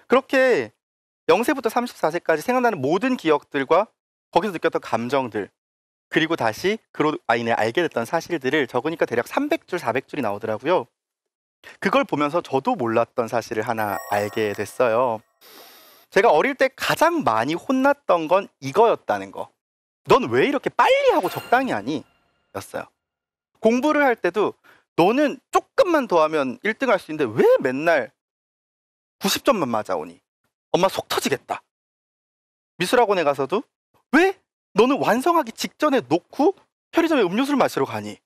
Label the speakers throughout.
Speaker 1: 그렇게 0세부터 34세까지 생각나는 모든 기억들과 거기서 느꼈던 감정들, 그리고 다시 그로 인해 알게 됐던 사실들을 적으니까 대략 300줄, 400줄이 나오더라고요. 그걸 보면서 저도 몰랐던 사실을 하나 알게 됐어요. 제가 어릴 때 가장 많이 혼났던 건 이거였다는 거. 넌 왜 이렇게 빨리 하고 적당히 하니? 였어요. 공부를 할 때도 너는 조금만 더 하면 1등 할 수 있는데 왜 맨날 90점만 맞아오니? 엄마 속 터지겠다. 미술학원에 가서도 왜 너는 완성하기 직전에 놓고 편의점에 음료수를 마시러 가니?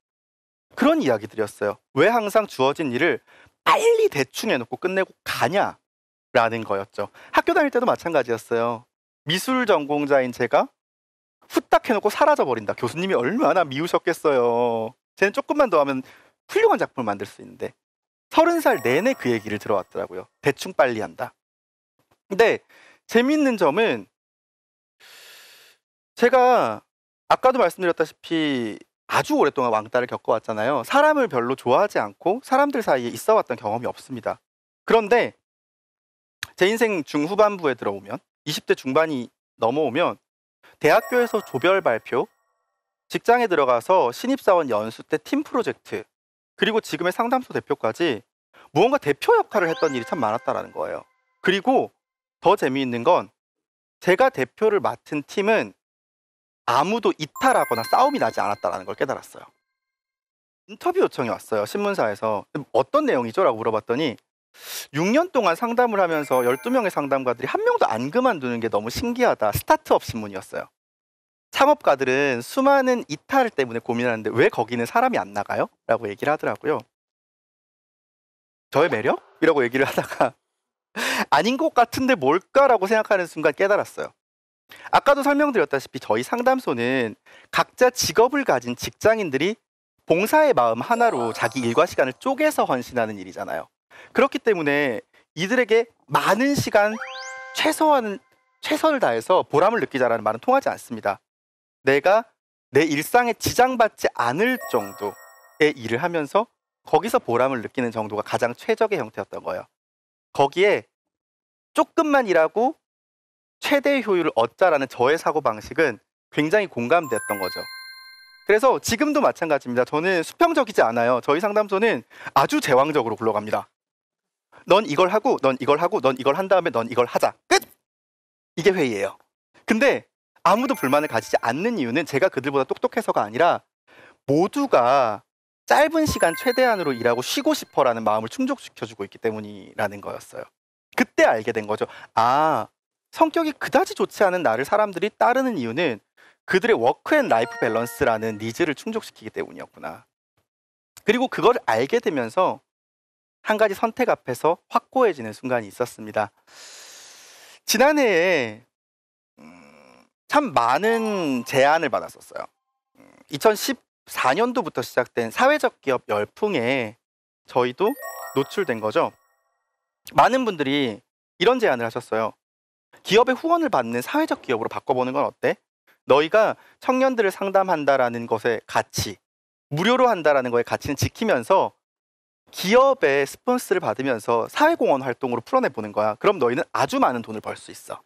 Speaker 1: 그런 이야기들이었어요. 왜 항상 주어진 일을 빨리 대충 해놓고 끝내고 가냐라는 거였죠. 학교 다닐 때도 마찬가지였어요. 미술 전공자인 제가 후딱 해놓고 사라져버린다. 교수님이 얼마나 미우셨겠어요. 쟤는 조금만 더 하면 훌륭한 작품을 만들 수 있는데 30살 내내 그 얘기를 들어왔더라고요. 대충 빨리 한다. 근데 재미있는 점은 제가 아까도 말씀드렸다시피 아주 오랫동안 왕따를 겪어왔잖아요. 사람을 별로 좋아하지 않고 사람들 사이에 있어왔던 경험이 없습니다. 그런데 제 인생 중후반부에 들어오면 20대 중반이 넘어오면 대학교에서 조별 발표, 직장에 들어가서 신입사원 연수 때 팀 프로젝트, 그리고 지금의 상담소 대표까지 무언가 대표 역할을 했던 일이 참 많았다는 거예요. 그리고 더 재미있는 건 제가 대표를 맡은 팀은 아무도 이탈하거나 싸움이 나지 않았다는 걸 깨달았어요. 인터뷰 요청이 왔어요. 신문사에서. 어떤 내용이죠? 라고 물어봤더니 6년 동안 상담을 하면서 12명의 상담가들이 한 명도 안 그만두는 게 너무 신기하다. 스타트업 신문이었어요. 창업가들은 수많은 이탈 때문에 고민하는데 왜 거기는 사람이 안 나가요? 라고 얘기를 하더라고요. 저의 매력? 이라고 얘기를 하다가 아닌 것 같은데 뭘까라고 생각하는 순간 깨달았어요. 아까도 설명드렸다시피 저희 상담소는 각자 직업을 가진 직장인들이 봉사의 마음 하나로 자기 일과 시간을 쪼개서 헌신하는 일이잖아요. 그렇기 때문에 이들에게 많은 시간 최선을 다해서 보람을 느끼자라는 말은 통하지 않습니다. 내가 내 일상에 지장받지 않을 정도의 일을 하면서 거기서 보람을 느끼는 정도가 가장 최적의 형태였던 거예요. 거기에 조금만 일하고 최대 효율을 얻자라는 저의 사고방식은 굉장히 공감됐던 거죠. 그래서 지금도 마찬가지입니다. 저는 수평적이지 않아요. 저희 상담소는 아주 제왕적으로 굴러갑니다. 넌 이걸 하고 넌 이걸 하고 넌 이걸 한 다음에 넌 이걸 하자. 끝! 이게 회의예요. 근데 아무도 불만을 가지지 않는 이유는 제가 그들보다 똑똑해서가 아니라 모두가 짧은 시간 최대한으로 일하고 쉬고 싶어라는 마음을 충족시켜주고 있기 때문이라는 거였어요. 그때 알게 된 거죠. 아, 성격이 그다지 좋지 않은 나를 사람들이 따르는 이유는 그들의 워크 앤 라이프 밸런스라는 니즈를 충족시키기 때문이었구나. 그리고 그걸 알게 되면서 한 가지 선택 앞에서 확고해지는 순간이 있었습니다. 지난해에 참 많은 제안을 받았었어요. 2014년도부터 시작된 사회적 기업 열풍에 저희도 노출된 거죠. 많은 분들이 이런 제안을 하셨어요. 기업의 후원을 받는 사회적 기업으로 바꿔보는 건 어때? 너희가 청년들을 상담한다라는 것의 가치, 무료로 한다라는 것의 가치는 지키면서 기업의 스폰스를 받으면서 사회공헌 활동으로 풀어내보는 거야. 그럼 너희는 아주 많은 돈을 벌 수 있어.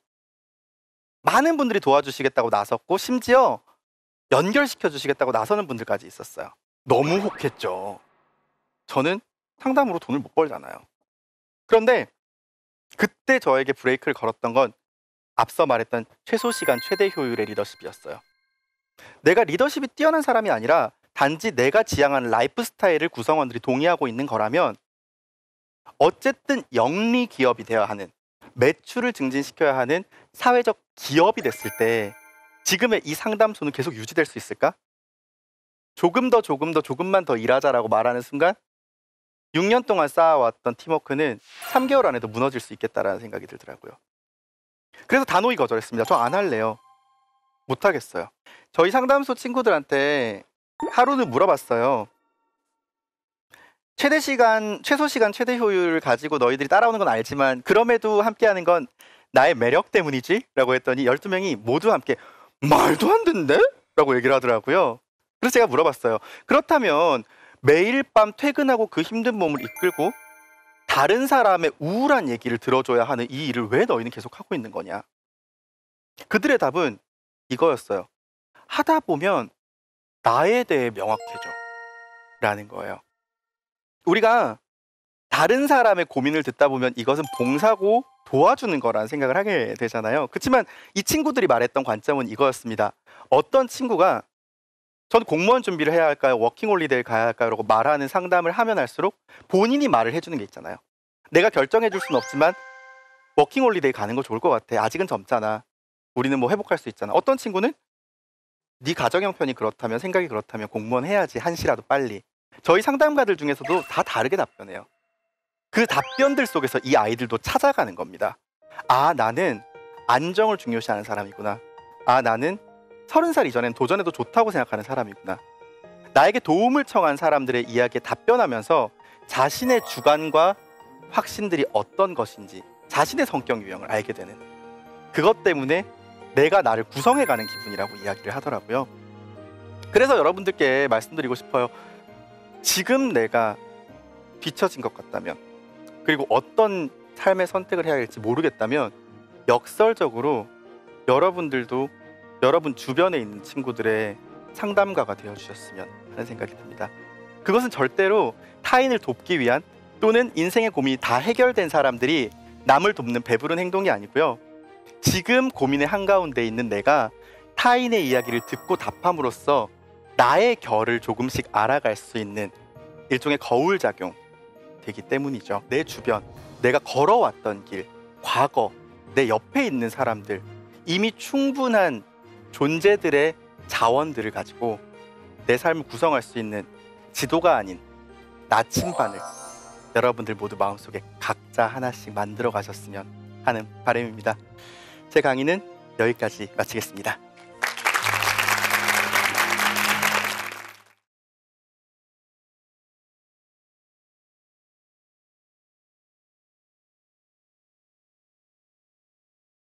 Speaker 1: 많은 분들이 도와주시겠다고 나섰고 심지어 연결시켜 주시겠다고 나서는 분들까지 있었어요. 너무 혹했죠. 저는 상담으로 돈을 못 벌잖아요. 그런데 그때 저에게 브레이크를 걸었던 건 앞서 말했던 최소 시간 최대 효율의 리더십이었어요. 내가 리더십이 뛰어난 사람이 아니라 단지 내가 지향하는 라이프 스타일을 구성원들이 동의하고 있는 거라면 어쨌든 영리 기업이 되어야 하는, 매출을 증진시켜야 하는 사회적 기업이 됐을 때 지금의 이 상담소는 계속 유지될 수 있을까? 조금만 더 일하자라고 말하는 순간 6년 동안 쌓아왔던 팀워크는 3개월 안에도 무너질 수 있겠다라는 생각이 들더라고요. 그래서 단호히 거절했습니다. 저 안 할래요. 못 하겠어요. 저희 상담소 친구들한테 하루는 물어봤어요. 최소 시간, 최대 효율을 가지고 너희들이 따라오는 건 알지만 그럼에도 함께하는 건 나의 매력 때문이지? 라고 했더니 12명이 모두 함께 말도 안 된대? 라고 얘기를 하더라고요. 그래서 제가 물어봤어요. 그렇다면 매일 밤 퇴근하고 그 힘든 몸을 이끌고 다른 사람의 우울한 얘기를 들어줘야 하는 이 일을 왜 너희는 계속 하고 있는 거냐? 그들의 답은 이거였어요. 하다 보면 나에 대해 명확해져 라는 거예요. 우리가 다른 사람의 고민을 듣다 보면 이것은 봉사고 도와주는 거라는 생각을 하게 되잖아요. 그렇지만 이 친구들이 말했던 관점은 이거였습니다. 어떤 친구가 전 공무원 준비를 해야 할까요? 워킹홀리데이를 가야 할까요? 라고 말하는 상담을 하면 할수록 본인이 말을 해주는 게 있잖아요. 내가 결정해 줄 수는 없지만 워킹홀리데이 가는 거 좋을 것 같아. 아직은 젊잖아. 우리는 뭐 회복할 수 있잖아. 어떤 친구는 네 가정 형편이 그렇다면, 생각이 그렇다면 공무원 해야지, 한시라도 빨리. 저희 상담가들 중에서도 다 다르게 답변해요. 그 답변들 속에서 이 아이들도 찾아가는 겁니다. 아, 나는 안정을 중요시하는 사람이구나. 아, 나는 30살 이전엔 도전해도 좋다고 생각하는 사람이구나. 나에게 도움을 청한 사람들의 이야기에 답변하면서 자신의 주관과 확신들이 어떤 것인지, 자신의 성격 유형을 알게 되는, 그것 때문에 내가 나를 구성해가는 기분이라고 이야기를 하더라고요. 그래서 여러분들께 말씀드리고 싶어요. 지금 내가 뒤처진 것 같다면, 그리고 어떤 삶의 선택을 해야 할지 모르겠다면 역설적으로 여러분들도 여러분 주변에 있는 친구들의 상담가가 되어주셨으면 하는 생각이 듭니다. 그것은 절대로 타인을 돕기 위한, 또는 인생의 고민이 다 해결된 사람들이 남을 돕는 배부른 행동이 아니고요. 지금 고민의 한가운데 있는 내가 타인의 이야기를 듣고 답함으로써 나의 결을 조금씩 알아갈 수 있는 일종의 거울작용 되기 때문이죠. 내 주변, 내가 걸어왔던 길, 과거, 내 옆에 있는 사람들, 이미 충분한 존재들의 자원들을 가지고 내 삶을 구성할 수 있는 지도가 아닌 나침반을 여러분들 모두 마음속에 각자 하나씩 만들어 가셨으면 하는 바람입니다. 제 강의는 여기까지 마치겠습니다.